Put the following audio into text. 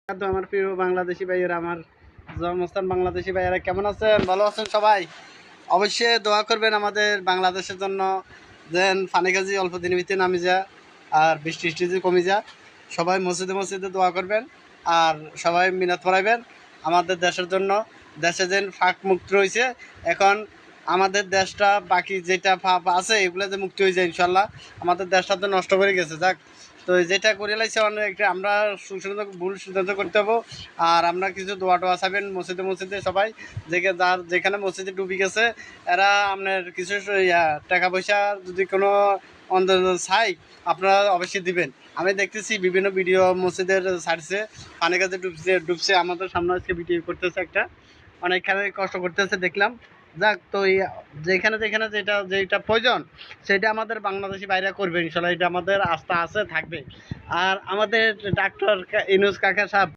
তো আমার প্রিয় বাংলাদেশি ভাইয়েরা, আমার জন্মস্থান বাংলাদেশি ভাইয়েরা কেমন আছেন? ভালো আছেন সবাই? অবশ্যই দোয়া করবেন আমাদের বাংলাদেশের জন্য, যেন ফানি কাজি অল্প দিনের ভিতরে নামি যা আর বৃষ্টি টিষ্টি যদি কমে যা। সবাই মসজিদে মসজিদে দোয়া করবেন আর সবাই মিনাত পড়াইবেন আমাদের দেশের জন্য। দেশে যেন ফাঁক মুক্ত রয়েছে এখন, আমাদের দেশটা বাকি যেটা ফাঁপ আছে এগুলো যে মুক্তি হয়ে যায় ইনশাল্লাহ। আমাদের দেশটা তো নষ্ট করে গেছে, যাক। তো যেটা করে লাইছে অনেক, আমরা সুসিদ্ধান্ত ভুল সিদ্ধান্ত করতে হবো। আর আমরা কিছু দোয়া টোয়া চাইবেন মসজিদে মসজিদে সবাই, যার যেখানে মসজিদে ডুবি গেছে এরা আপনার কিছু টাকা পয়সা যদি কোনো অন্তত চাই, আপনারা অবশ্যই দিবেন। আমি দেখতেছি বিভিন্ন ভিডিও মসজিদের ছাড়ছে, পানি কাছে ডুবছে আমাদের সামনে আজকে ভিডিও করতেছে একটা, অনেকখানে কষ্ট করতেছে দেখলাম। যাক, তো যেখানে যেখানে যেটা যেটা প্রয়োজন সেটা আমাদের বাংলাদেশি বাইরে করবে ইনশাল্লাহ, এটা আমাদের আস্থা আছে, থাকবে। আর আমাদের ডাক্তার ইউনূস কাকা সাহেব